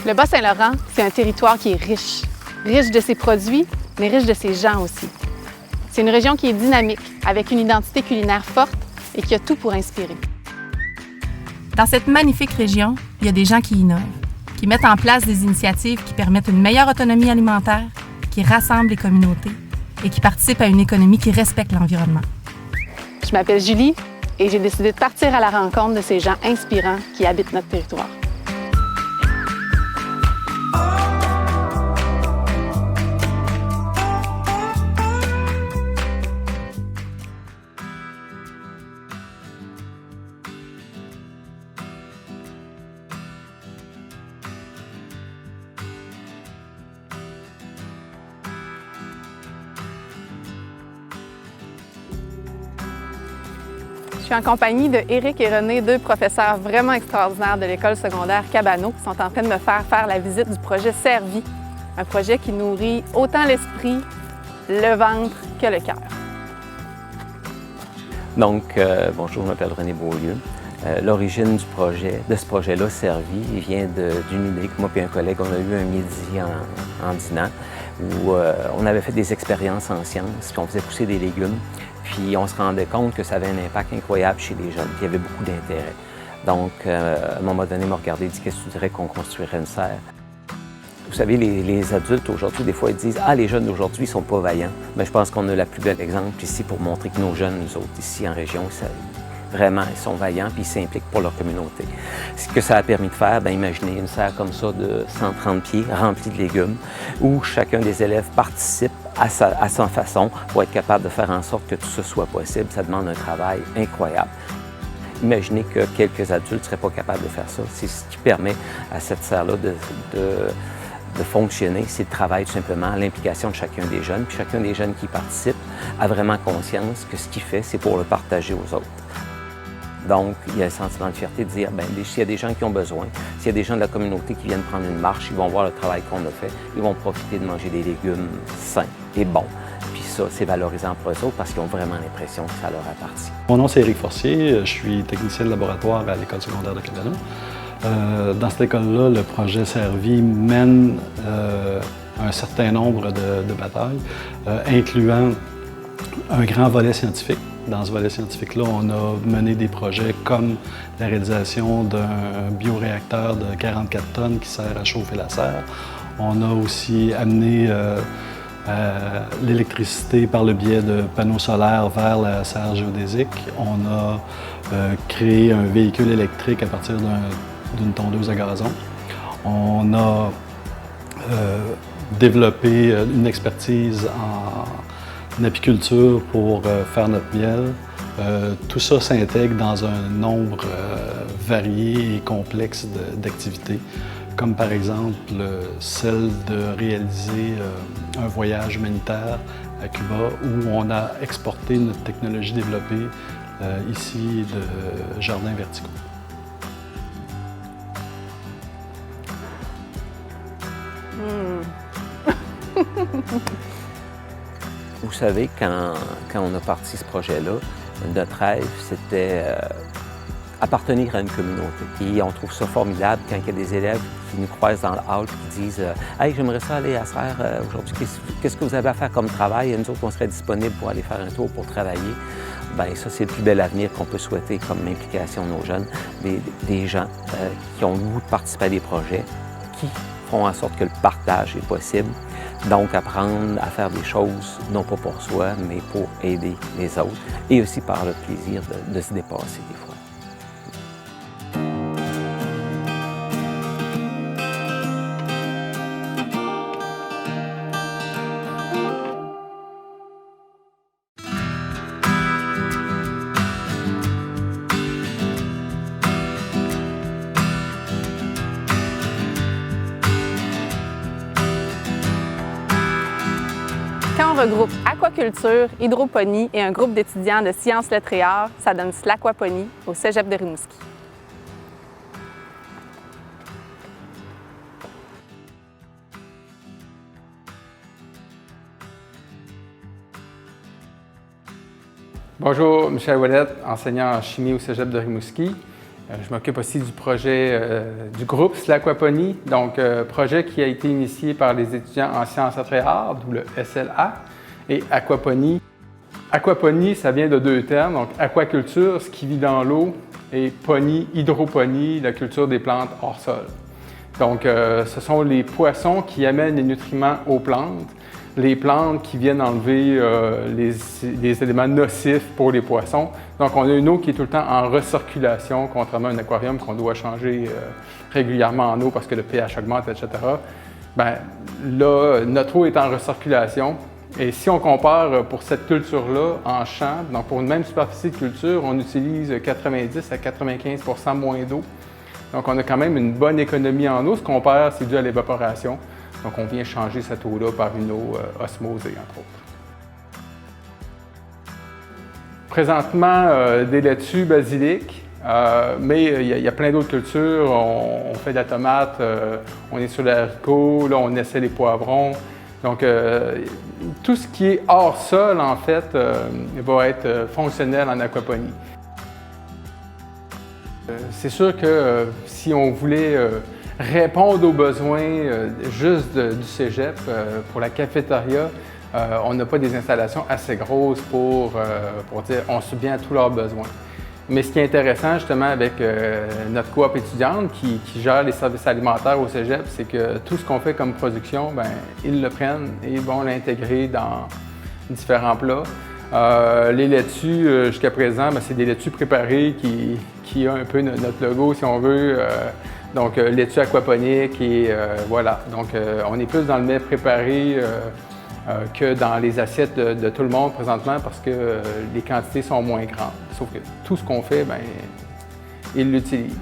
Le Bas-Saint-Laurent, c'est un territoire qui est riche. Riche de ses produits, mais riche de ses gens aussi. C'est une région qui est dynamique, avec une identité culinaire forte et qui a tout pour inspirer. Dans cette magnifique région, il y a des gens qui innovent, qui mettent en place des initiatives qui permettent une meilleure autonomie alimentaire, qui rassemblent les communautés et qui participent à une économie qui respecte l'environnement. Je m'appelle Julie et j'ai décidé de partir à la rencontre de ces gens inspirants qui habitent notre territoire. Je suis en compagnie de Éric et René, deux professeurs vraiment extraordinaires de l'école secondaire Cabano, qui sont en train de me faire la visite du projet Servi, un projet qui nourrit autant l'esprit, le ventre que le cœur. Donc, bonjour, je m'appelle René Beaulieu. L'origine de ce projet-là, Servi, il vient d'une idée que moi et un collègue, on a eu un midi en dînant, où on avait fait des expériences en sciences, puis on faisait pousser des légumes. Puis on se rendait compte que ça avait un impact incroyable chez les jeunes, puis il y avait beaucoup d'intérêt. Donc, à un moment donné, il m'a regardé et dit « Qu'est-ce que tu dirais qu'on construirait une serre? » Vous savez, les adultes aujourd'hui, des fois, ils disent « Ah, les jeunes d'aujourd'hui ne sont pas vaillants. » Mais je pense qu'on a le plus bel exemple ici pour montrer que nos jeunes, nous autres, ici en région, vraiment, ils sont vaillants puis ils s'impliquent pour leur communauté. Ce que ça a permis de faire, bien, imaginez une serre comme ça de 130 pieds, remplie de légumes, où chacun des élèves participe à sa façon pour être capable de faire en sorte que tout ça soit possible. Ça demande un travail incroyable. Imaginez que quelques adultes ne seraient pas capables de faire ça. C'est ce qui permet à cette serre-là de fonctionner, c'est le travail tout simplement, l'implication de chacun des jeunes. Puis chacun des jeunes qui participent a vraiment conscience que ce qu'il fait, c'est pour le partager aux autres. Donc, il y a un sentiment de fierté de dire, bien, s'il y a des gens qui ont besoin, s'il y a des gens de la communauté qui viennent prendre une marche, ils vont voir le travail qu'on a fait, ils vont profiter de manger des légumes sains et bons. Puis ça, c'est valorisant pour eux autres parce qu'ils ont vraiment l'impression que ça leur appartient. Mon nom, c'est Éric Forcier, je suis technicien de laboratoire à l'école secondaire de Cabano. Dans cette école-là, le projet Servi mène un certain nombre de batailles, incluant un grand volet scientifique. Dans ce volet scientifique-là, on a mené des projets comme la réalisation d'un bioréacteur de 44 tonnes qui sert à chauffer la serre. On a aussi amené l'électricité par le biais de panneaux solaires vers la serre géodésique. On a créé un véhicule électrique à partir d'une tondeuse à gazon. On a développé une expertise en apiculture pour faire notre miel. Tout ça s'intègre dans un nombre varié et complexe d'activités, comme par exemple celle de réaliser un voyage humanitaire à Cuba où on a exporté notre technologie développée ici de jardins verticaux. Vous savez, quand on a parti ce projet-là, notre rêve, c'était appartenir à une communauté. Et on trouve ça formidable quand il y a des élèves qui nous croisent dans le hall et qui disent « Hey, j'aimerais ça aller à Serre aujourd'hui. Qu'est-ce que vous avez à faire comme travail? » Et nous autres, on serait disponibles pour aller faire un tour pour travailler. Bien, ça, c'est le plus bel avenir qu'on peut souhaiter comme implication de nos jeunes. Des gens qui ont le goût de participer à des projets, qui font en sorte que le partage est possible. Donc, apprendre à faire des choses, non pas pour soi, mais pour aider les autres. Et aussi par le plaisir de se dépasser des fois. Quand on regroupe aquaculture, hydroponie et un groupe d'étudiants de sciences, lettres et arts, ça donne Slaquaponie au Cégep de Rimouski. Bonjour, Michel Ouellette, enseignant en chimie au Cégep de Rimouski. Je m'occupe aussi du projet du groupe Slaquaponie, donc projet qui a été initié par les étudiants en sciences lettres et arts, d'où le SLA, et aquaponie. Aquaponie, ça vient de deux termes, donc aquaculture, ce qui vit dans l'eau, et ponie, hydroponie, la culture des plantes hors sol. Donc, ce sont les poissons qui amènent les nutriments aux plantes, les plantes qui viennent enlever les éléments nocifs pour les poissons. Donc, on a une eau qui est tout le temps en recirculation, contrairement à un aquarium qu'on doit changer régulièrement en eau parce que le pH augmente, etc. Bien, là, notre eau est en recirculation. Et si on compare pour cette culture-là en champ, donc pour une même superficie de culture, on utilise 90 à 95 % moins d'eau. Donc, on a quand même une bonne économie en eau. Ce qu'on perd, c'est dû à l'évaporation. Donc, on vient changer cette eau-là par une eau osmosée, entre autres. Présentement, des laitues, basilic, mais il y a plein d'autres cultures. On fait de la tomate, on est sur les haricots, là, on essaie les poivrons. Donc, tout ce qui est hors sol, en fait, va être fonctionnel en aquaponie. C'est sûr que si on voulait répondre aux besoins juste du cégep pour la cafétéria, on n'a pas des installations assez grosses pour dire on subvient à tous leurs besoins. Mais ce qui est intéressant justement avec notre coop étudiante qui gère les services alimentaires au cégep, c'est que tout ce qu'on fait comme production, bien, ils le prennent et vont l'intégrer dans différents plats. Les laitues, jusqu'à présent, bien, c'est des laitues préparées qui ont un peu notre logo, si on veut. Donc, laitue aquaponique et voilà. Donc, on est plus dans le mets préparé que dans les assiettes de tout le monde présentement parce que les quantités sont moins grandes. Sauf que tout ce qu'on fait, bien, ils l'utilisent.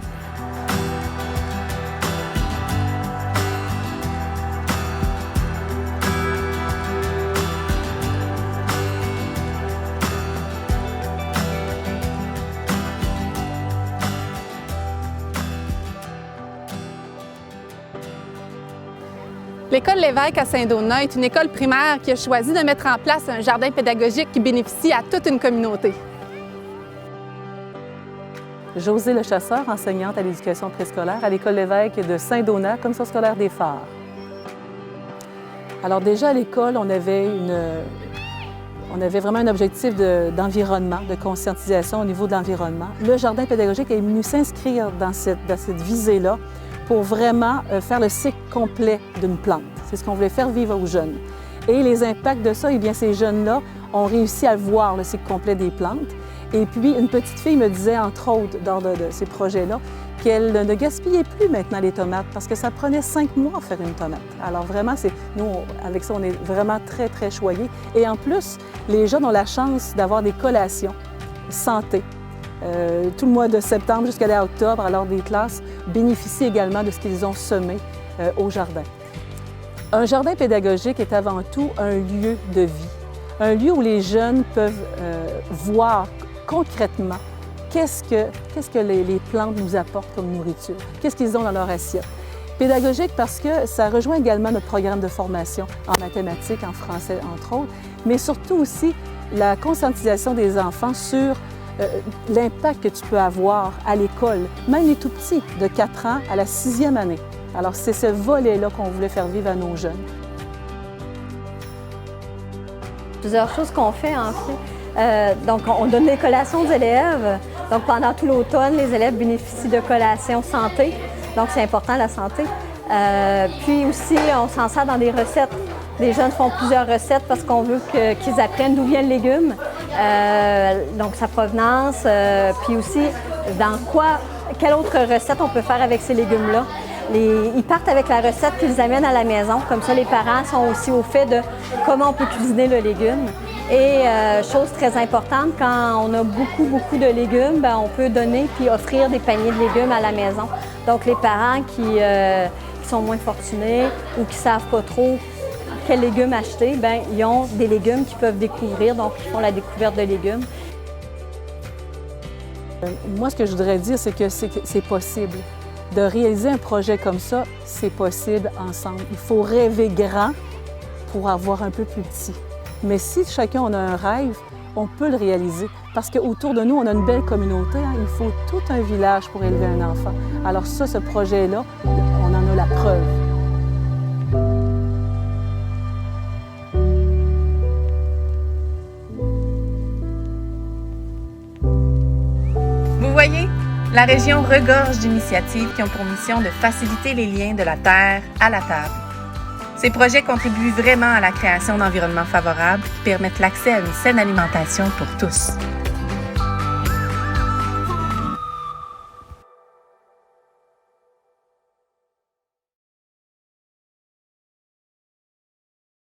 L'école Lévesque à Saint-Donat est une école primaire qui a choisi de mettre en place un jardin pédagogique qui bénéficie à toute une communauté. Josée Lechasseur, enseignante à l'éducation préscolaire à l'école Lévesque de Saint-Donat, commission scolaire des Phares. Alors déjà à l'école, on avait vraiment un objectif d'environnement, de conscientisation au niveau de l'environnement. Le jardin pédagogique est venu s'inscrire dans cette visée-là pour vraiment faire le cycle complet d'une plante. C'est ce qu'on voulait faire vivre aux jeunes. Et les impacts de ça, eh bien, ces jeunes-là ont réussi à voir le cycle complet des plantes. Et puis, une petite fille me disait, entre autres, lors de ces projets-là, qu'elle ne gaspillait plus maintenant les tomates parce que ça prenait 5 mois à faire une tomate. Alors vraiment, nous, avec ça, on est vraiment très, très choyés. Et en plus, les jeunes ont la chance d'avoir des collations santé. Tout le mois de septembre jusqu'à octobre, alors des classes bénéficient également de ce qu'ils ont semé au jardin. Un jardin pédagogique est avant tout un lieu de vie, un lieu où les jeunes peuvent voir concrètement qu'est-ce que les plantes nous apportent comme nourriture, qu'est-ce qu'ils ont dans leur assiette. Pédagogique parce que ça rejoint également notre programme de formation en mathématiques, en français entre autres, mais surtout aussi la conscientisation des enfants sur l'impact que tu peux avoir à l'école, même les tout petits, de 4 ans à la 6e année. Alors, c'est ce volet-là qu'on voulait faire vivre à nos jeunes. Plusieurs choses qu'on fait, en fait. Donc, on donne des collations aux élèves. Donc, pendant tout l'automne, les élèves bénéficient de collations santé. Donc, c'est important, la santé. Puis aussi, on s'en sert dans des recettes. Les jeunes font plusieurs recettes parce qu'on veut qu'ils apprennent d'où vient le légume, donc sa provenance, puis aussi quelle autre recette on peut faire avec ces légumes-là. Ils partent avec la recette qu'ils amènent à la maison, comme ça les parents sont aussi au fait de comment on peut cuisiner le légume. Et chose très importante, quand on a beaucoup de légumes, bien, on peut donner puis offrir des paniers de légumes à la maison. Donc les parents qui sont moins fortunés ou qui ne savent pas trop quels légumes acheter, bien, ils ont des légumes qu'ils peuvent découvrir, donc ils font la découverte de légumes. Moi, ce que je voudrais dire, c'est que c'est possible. De réaliser un projet comme ça, c'est possible ensemble. Il faut rêver grand pour avoir un peu plus petit. Mais si chacun on a un rêve, on peut le réaliser. Parce qu'autour de nous, on a une belle communauté. Hein. Il faut tout un village pour élever un enfant. Alors ça, ce projet-là, on en a la preuve. Vous voyez, la région regorge d'initiatives qui ont pour mission de faciliter les liens de la terre à la table. Ces projets contribuent vraiment à la création d'environnements favorables qui permettent l'accès à une saine alimentation pour tous.